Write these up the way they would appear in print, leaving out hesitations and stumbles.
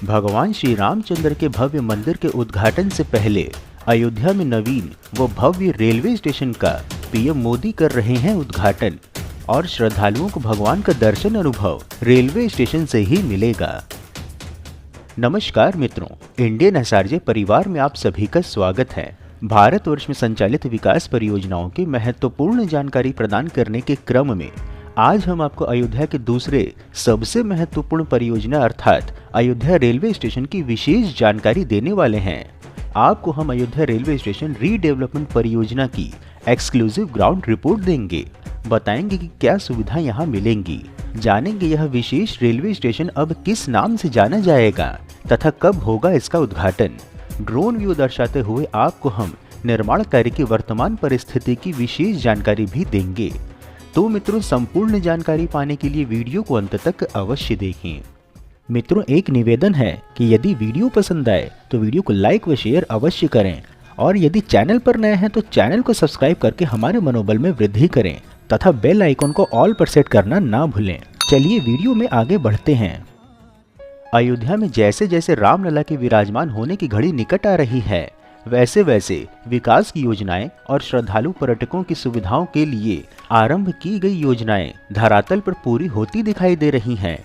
भगवान श्री रामचंद्र के भव्य मंदिर के उद्घाटन से पहले अयोध्या में नवीन व भव्य रेलवे स्टेशन का पीएम मोदी कर रहे हैं उद्घाटन और श्रद्धालुओं को भगवान का दर्शन अनुभव रेलवे स्टेशन से ही मिलेगा। नमस्कार मित्रों, इंडियन एसआरजे परिवार में आप सभी का स्वागत है। भारतवर्ष में संचालित विकास परियोजनाओं की महत्वपूर्ण जानकारी प्रदान करने के क्रम में आज हम आपको अयोध्या के दूसरे सबसे महत्वपूर्ण परियोजना अर्थात अयोध्या रेलवे स्टेशन की विशेष जानकारी देने वाले हैं। आपको हम अयोध्या रेलवे स्टेशन रीडेवलपमेंट परियोजना की एक्सक्लूसिव ग्राउंड रिपोर्ट देंगे, बताएंगे कि क्या सुविधा यहाँ मिलेंगी, जानेंगे यह विशेष रेलवे स्टेशन अब किस नाम से जाना जाएगा तथा कब होगा इसका उद्घाटन। ड्रोन व्यू दर्शाते हुए आपको हम निर्माण कार्य की वर्तमान परिस्थिति की विशेष जानकारी भी देंगे। तो मित्रों, संपूर्ण जानकारी पाने के लिए वीडियो को अंत तक अवश्य देखें। मित्रों, एक निवेदन है कि यदि वीडियो पसंद आए तो वीडियो को लाइक व शेयर अवश्य करें और यदि चैनल पर नए हैं तो चैनल को सब्सक्राइब करके हमारे मनोबल में वृद्धि करें तथा बेल आइकन को ऑल पर सेट करना ना भूलें। चलिए वीडियो में आगे बढ़ते हैं। अयोध्या में जैसे जैसे रामलला के विराजमान होने की घड़ी निकट आ रही है, वैसे वैसे विकास की योजनाएं और श्रद्धालु पर्यटकों की सुविधाओं के लिए आरंभ की गई योजनाएं धरातल पर पूरी होती दिखाई दे रही हैं।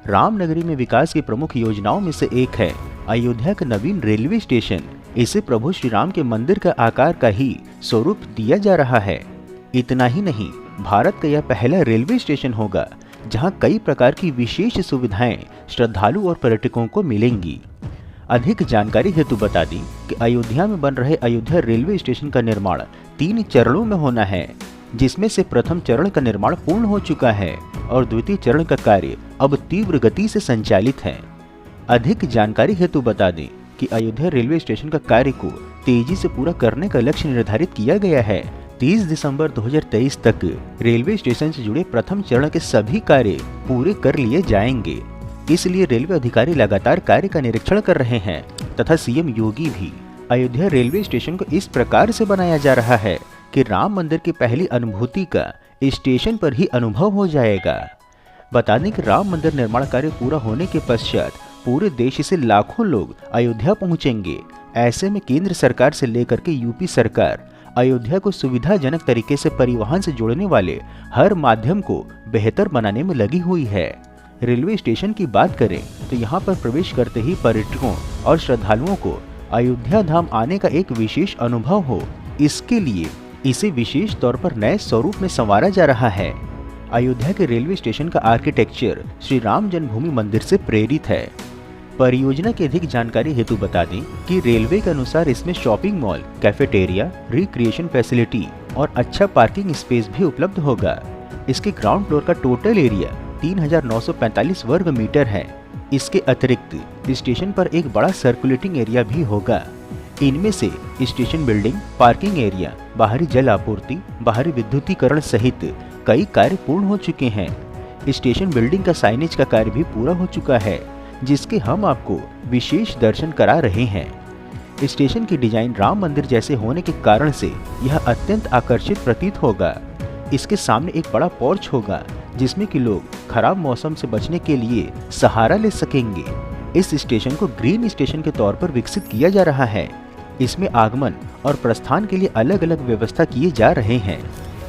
रामनगरी में विकास की प्रमुख योजनाओं में से एक है अयोध्या का नवीन रेलवे स्टेशन। इसे प्रभु श्री राम के मंदिर का आकार का ही स्वरूप दिया जा रहा है। इतना ही नहीं, भारत का यह पहला रेलवे स्टेशन होगा जहां कई प्रकार की विशेष सुविधाएं श्रद्धालु और पर्यटकों को मिलेंगी। अधिक जानकारी हेतु बता दी कि अयोध्या में बन रहे अयोध्या रेलवे स्टेशन का निर्माण 3 चरणों में होना है, जिसमें से प्रथम चरण का निर्माण पूर्ण हो चुका है और द्वितीय चरण का कार्य अब तीव्र गति से संचालित है। अधिक जानकारी हेतु बता दें कि अयोध्या रेलवे स्टेशन का कार्य को तेजी से पूरा करने का लक्ष्य निर्धारित किया गया है। 30 दिसंबर 2023 तक रेलवे स्टेशन से जुड़े प्रथम चरण के सभी कार्य पूरे कर लिए जाएंगे। इसलिए रेलवे अधिकारी लगातार कार्य का निरीक्षण कर रहे हैं तथा सीएम योगी भी। अयोध्या रेलवे स्टेशन को इस प्रकार से बनाया जा रहा है कि राम मंदिर की पहली अनुभूति का स्टेशन पर ही अनुभव हो जाएगा। बता दें कि राम मंदिर निर्माण कार्य पूरा होने के पश्चात पूरे देश से लाखों लोग अयोध्या पहुंचेंगे। ऐसे में केंद्र सरकार से लेकर के यूपी सरकार अयोध्या को सुविधाजनक तरीके से परिवहन से जोड़ने वाले हर माध्यम को बेहतर बनाने में लगी हुई है। रेलवे स्टेशन की बात करें तो यहाँ पर प्रवेश करते ही पर्यटकों और श्रद्धालुओं को अयोध्या धाम आने का एक विशेष अनुभव हो, इसके लिए इसे विशेष तौर पर नए स्वरूप में संवारा जा रहा है। अयोध्या के रेलवे स्टेशन का आर्किटेक्चर श्री राम जन्मभूमि मंदिर से प्रेरित है। परियोजना की अधिक जानकारी हेतु बता दें कि रेलवे के अनुसार इसमें shopping mall, cafeteria, recreation facility और अच्छा पार्किंग स्पेस भी उपलब्ध होगा। इसके ग्राउंड फ्लोर का टोटल एरिया 3945 वर्ग मीटर है। इसके अतिरिक्त स्टेशन पर एक बड़ा सर्कुलेटिंग एरिया भी होगा। इनमें से स्टेशन बिल्डिंग, पार्किंग एरिया, बाहरी जल आपूर्ति, बाहरी विद्युतीकरण सहित कई कार्य पूर्ण हो चुके हैं। स्टेशन बिल्डिंग का साइनेज का कार्य भी पूरा हो चुका है, जिसके हम आपको विशेष दर्शन करा रहे हैं। स्टेशन की डिजाइन राम मंदिर जैसे होने के कारण से यह अत्यंत आकर्षित प्रतीत होगा। इसके सामने एक बड़ा पोर्च होगा जिसमें कि लोग खराब मौसम से बचने के लिए सहारा ले सकेंगे। इस स्टेशन को ग्रीन स्टेशन के तौर पर विकसित किया जा रहा है। इसमें आगमन और प्रस्थान के लिए अलग अलग व्यवस्था किए जा रहे हैं।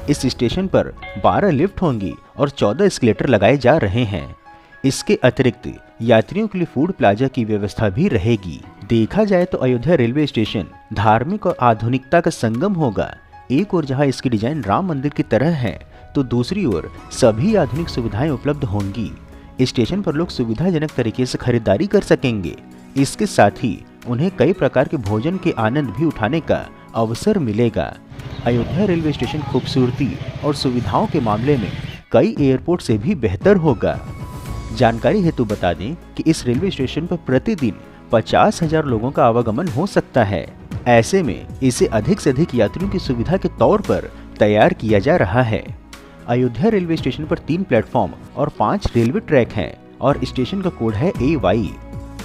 इस स्टेशन पर 12 लिफ्ट होंगी और 14 एस्केलेटर लगाए जा रहे हैं। इसके अतिरिक्त यात्रियों के लिए फूड प्लाजा की व्यवस्था भी रहेगी। देखा जाए तो अयोध्या रेलवे स्टेशन धार्मिक और आधुनिकता का संगम होगा। एक ओर जहां इसकी डिजाइन राम मंदिर की तरह है तो दूसरी ओर सभी आधुनिक सुविधाएं उपलब्ध होंगी। स्टेशन पर लोग सुविधाजनक तरीके से खरीदारी कर सकेंगे। इसके साथ ही उन्हें कई प्रकार के भोजन के आनंद भी उठाने का अवसर मिलेगा। अयोध्या रेलवे स्टेशन खूबसूरती और सुविधाओं के मामले में कई एयरपोर्ट से भी बेहतर होगा। जानकारी हेतु बता दें कि इस रेलवे स्टेशन पर प्रतिदिन 50,000 लोगों का आवागमन हो सकता है। ऐसे में इसे अधिक से अधिक यात्रियों की सुविधा के तौर पर तैयार किया जा रहा है। अयोध्या रेलवे स्टेशन पर 3 प्लेटफॉर्म और 5 रेलवे ट्रैक हैं और स्टेशन का कोड है AY।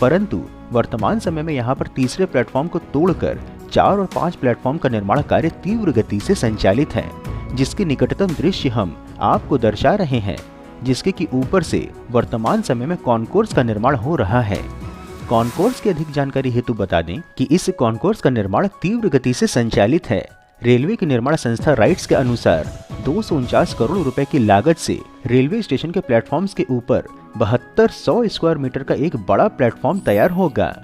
परंतु वर्तमान समय में यहाँ पर तीसरे प्लेटफॉर्म को तोड़कर 4 और 5 प्लेटफॉर्म का निर्माण कार्य तीव्र गति से संचालित है, जिसके निकटतम दृश्य हम आपको दर्शा रहे हैं, जिसके कि ऊपर से वर्तमान समय में कॉन्कोर्स का निर्माण हो रहा है। कॉन्कोर्स की अधिक जानकारी हेतु बता दें कि इस कॉन्कोर्स का निर्माण तीव्र गति से संचालित है। रेलवे की निर्माण संस्था राइट्स के अनुसार 249 करोड़ रुपए की लागत से रेलवे स्टेशन के प्लेटफॉर्म्स के ऊपर 7200 स्क्वायर मीटर का एक बड़ा प्लेटफॉर्म तैयार होगा।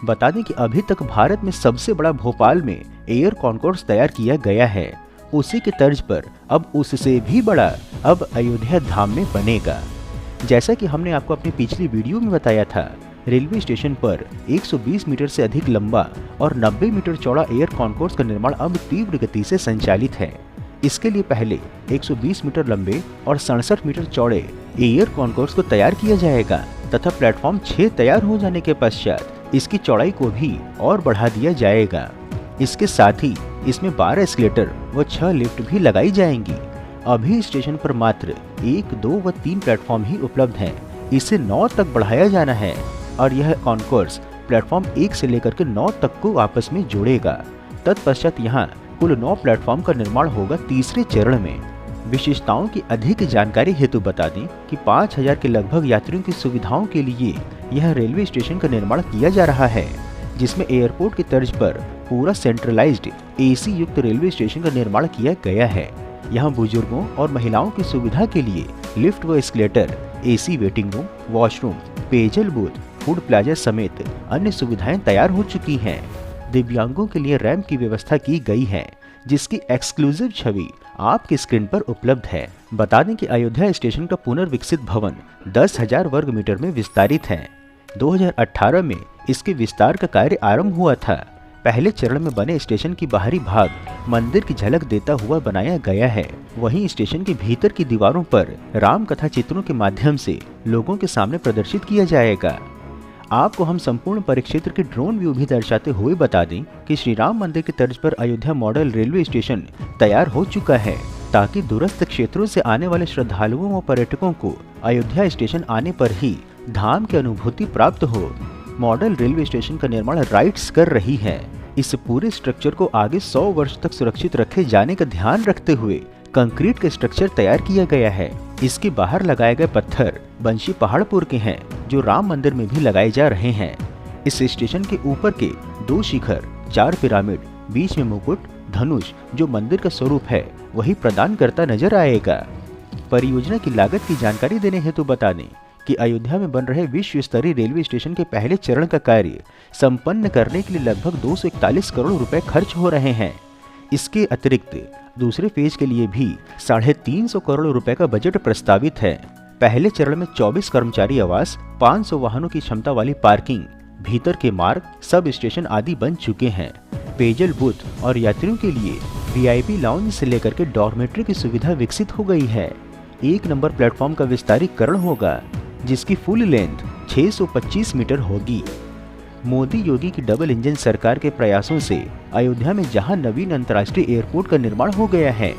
बता दें कि अभी तक भारत में सबसे बड़ा भोपाल में एयर कॉन्कोर्स तैयार किया गया है। उसी के तर्ज पर अब उससे भी बड़ा अब अयोध्या धाम में बनेगा। जैसा कि हमने आपको अपनी पिछली वीडियो में बताया था, रेलवे स्टेशन पर 120 मीटर से अधिक लंबा और 90 मीटर चौड़ा एयर कॉन्कोर्स का निर्माण अब तीव्र गति से संचालित है। इसके लिए पहले 120 मीटर लंबे और 67 मीटर चौड़े एयर कॉन्कोर्स को तैयार किया जाएगा तथा प्लेटफॉर्म 6 तैयार हो जाने के पश्चात इसकी चौड़ाई को भी और बढ़ा दिया जाएगा। इसके साथ ही इसमें 12 एस्केलेटर व 6 लिफ्ट भी लगाई जाएंगी। अभी स्टेशन पर मात्र 1, 2 व 3 प्लेटफॉर्म ही उपलब्ध हैं। इसे 9 तक बढ़ाया जाना है और यह कॉन्कोर्स प्लेटफॉर्म 1 से लेकर के 9 तक को आपस में जोड़ेगा। तत्पश्चात यहाँ कुल 9 प्लेटफॉर्म का निर्माण होगा तीसरे चरण में। विशेषताओं की अधिक जानकारी हेतु बता दें कि 5000 के लगभग यात्रियों की सुविधाओं के लिए यह रेलवे स्टेशन का निर्माण किया जा रहा है, जिसमें एयरपोर्ट की तर्ज पर पूरा सेंट्रलाइज्ड एसी युक्त रेलवे स्टेशन का निर्माण किया गया है। यहाँ बुजुर्गों और महिलाओं की सुविधा के लिए लिफ्ट व escalator, AC waiting room, washroom, पेयजल बूथ, फूड प्लाजा समेत अन्य सुविधाएं तैयार हो चुकी हैं। दिव्यांगों के लिए रैंप की व्यवस्था की गई है, जिसकी एक्सक्लूसिव छवि आपकी स्क्रीन पर उपलब्ध है। बता दें कि अयोध्या स्टेशन का पुनर्विकसित भवन 10,000 वर्ग मीटर में विस्तारित है। 2018 में इसके विस्तार का कार्य आरंभ हुआ था। पहले चरण में बने स्टेशन की बाहरी भाग मंदिर की झलक देता हुआ बनाया गया है। वहीं स्टेशन के भीतर की दीवारों पर राम कथा चित्रों के माध्यम से लोगों के सामने प्रदर्शित किया जाएगा। आपको हम संपूर्ण परिक्षेत्र के ड्रोन व्यू भी दर्शाते हुए बता दें कि श्री राम मंदिर की तर्ज पर अयोध्या मॉडल रेलवे स्टेशन तैयार हो चुका है, ताकि दूरस्थ क्षेत्रों से आने वाले श्रद्धालुओं व पर्यटकों को अयोध्या स्टेशन आने पर ही धाम की अनुभूति प्राप्त हो। मॉडल रेलवे स्टेशन का निर्माण राइट्स कर रही है। इस पूरे स्ट्रक्चर को आगे 100 वर्ष तक सुरक्षित रखे जाने का ध्यान रखते हुए कंक्रीट का स्ट्रक्चर तैयार किया गया है। इसके बाहर लगाए गए पत्थर बंशी पहाड़पुर के हैं, जो राम मंदिर में भी लगाए जा रहे हैं। इस स्टेशन के ऊपर के 2 शिखर, 4 पिरामिड, बीच में मुकुट, धनुष जो मंदिर का स्वरूप है वही प्रदान करता नजर आएगा। परियोजना की लागत की जानकारी देने हेतु बता दें कि अयोध्या में बन रहे विश्व स्तरीय रेलवे स्टेशन के पहले चरण का कार्य संपन्न करने के लिए लगभग 241 करोड़ रुपए खर्च हो रहे हैं। इसके अतिरिक्त दूसरे फेज के लिए भी 350 करोड़ रुपए का बजट प्रस्तावित है। पहले चरण में 24 कर्मचारी आवास, 500 वाहनों की क्षमता वाली पार्किंग, भीतर के मार्ग, सब स्टेशन आदि बन चुके हैं। पेयजल बूथ और यात्रियों के लिए वीआईपी लाउंज से लेकर के डॉर्मेट्री की सुविधा विकसित हो गई है। 1 नंबर प्लेटफॉर्म का विस्तारीकरण होगा, जिसकी फुल लेंथ 625 मीटर होगी। मोदी योगी की डबल इंजन सरकार के प्रयासों से अयोध्या में जहां नवीन अंतर्राष्ट्रीय एयरपोर्ट का निर्माण हो गया है,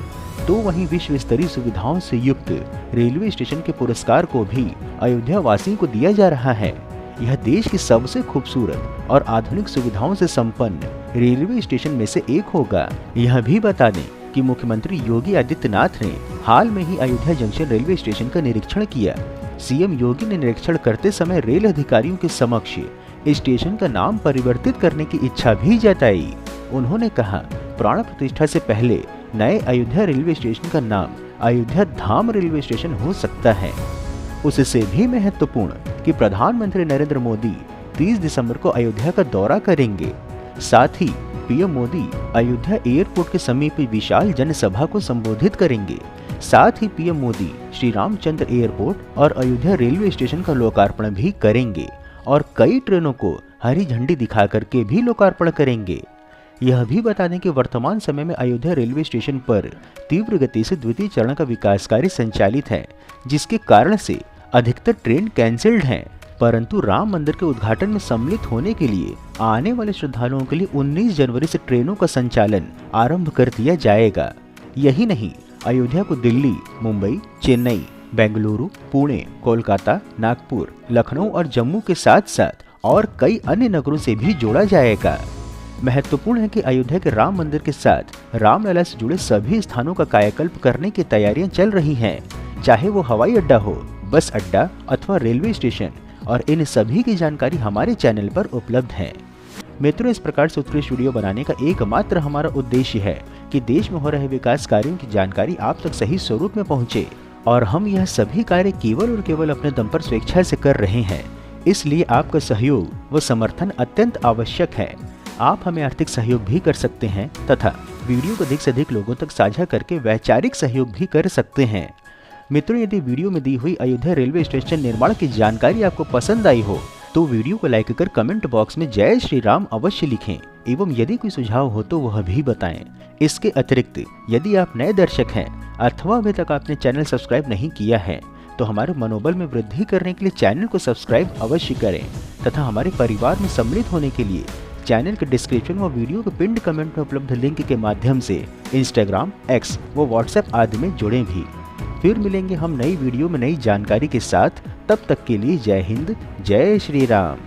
तो वहीं विश्व स्तरीय सुविधाओं से युक्त रेलवे स्टेशन के पुरस्कार को भी अयोध्या वासियों को दिया जा रहा है। यह देश की सबसे खूबसूरत और आधुनिक सुविधाओं से संपन्न रेलवे स्टेशन में से एक होगा। यह भी बता दें कि मुख्यमंत्री योगी आदित्यनाथ ने हाल में ही अयोध्या जंक्शन रेलवे स्टेशन का निरीक्षण किया। सीएम योगी ने निरीक्षण करते समय रेल अधिकारियों के समक्ष स्टेशन का नाम परिवर्तित करने की इच्छा भी जताई। उन्होंने कहा, प्राण प्रतिष्ठा से पहले नए अयोध्या रेलवे स्टेशन का नाम अयोध्या धाम रेलवे स्टेशन हो सकता है। उससे भी महत्वपूर्ण कि प्रधानमंत्री नरेंद्र मोदी 30 दिसंबर को अयोध्या का दौरा करेंगे। साथ ही पीएम मोदी अयोध्या एयरपोर्ट के समीप विशाल जनसभा को संबोधित करेंगे। साथ ही पीएम मोदी श्री रामचंद्र एयरपोर्ट और अयोध्या रेलवे स्टेशन का लोकार्पण भी करेंगे और कई ट्रेनों को हरी झंडी दिखा करके भी लोकार्पण करेंगे। यह भी बता दें कि वर्तमान समय में अयोध्या रेलवे स्टेशन पर तीव्र गति से द्वितीय चरण का विकास कार्य संचालित है, जिसके कारण से अधिकतर ट्रेन कैंसिल्ड हैं। परंतु राम मंदिर के उद्घाटन में सम्मिलित होने के लिए आने वाले श्रद्धालुओं के लिए 19 जनवरी से ट्रेनों का संचालन आरंभ कर दिया जाएगा। यही नहीं, अयोध्या को दिल्ली, मुंबई, चेन्नई, बेंगलुरु, पुणे, कोलकाता, नागपुर, लखनऊ और जम्मू के साथ साथ और कई अन्य नगरों से भी जोड़ा जाएगा। महत्वपूर्ण है कि अयोध्या के राम मंदिर के साथ रामलला से जुड़े सभी स्थानों का कायाकल्प करने की तैयारियां चल रही हैं। चाहे वो हवाई अड्डा हो, बस अड्डा अथवा रेलवे स्टेशन, और इन सभी की जानकारी हमारे चैनल पर उपलब्ध है। मित्रों, इस प्रकार से उत्कृष्ट वीडियो बनाने का एकमात्र हमारा उद्देश्य है कि देश में हो रहे विकास कार्यों की जानकारी आप तक सही स्वरूप में पहुंचे, और हम यह सभी कार्य केवल और केवल अपने दम पर स्वेच्छा से कर रहे हैं। इसलिए आपका सहयोग व समर्थन अत्यंत आवश्यक है। आप हमें आर्थिक सहयोग भी कर सकते हैं तथा वीडियो को अधिक से अधिक लोगों तक साझा करके वैचारिक सहयोग भी कर सकते हैं। मित्रों, यदि वीडियो में दी हुई अयोध्या रेलवे स्टेशन निर्माण की जानकारी आपको पसंद आई हो तो वीडियो को लाइक कर कमेंट बॉक्स में जय श्री राम अवश्य लिखें एवं यदि कोई सुझाव हो तो वह भी बताएं। इसके अतिरिक्त यदि आप नए दर्शक हैं अथवा अभी तक आपने चैनल सब्सक्राइब नहीं किया है तो हमारे मनोबल में वृद्धि करने के लिए चैनल को सब्सक्राइब अवश्य करें तथा हमारे परिवार में सम्मिलित होने के लिए चैनल के डिस्क्रिप्शन व वीडियो के पिंड कमेंट में उपलब्ध लिंक के माध्यम से इंस्टाग्राम, एक्स व व्हाट्सएप आदि में जुड़ें भी। फिर मिलेंगे हम नई वीडियो में नई जानकारी के साथ। तब तक के लिए जय हिंद, जय श्री राम।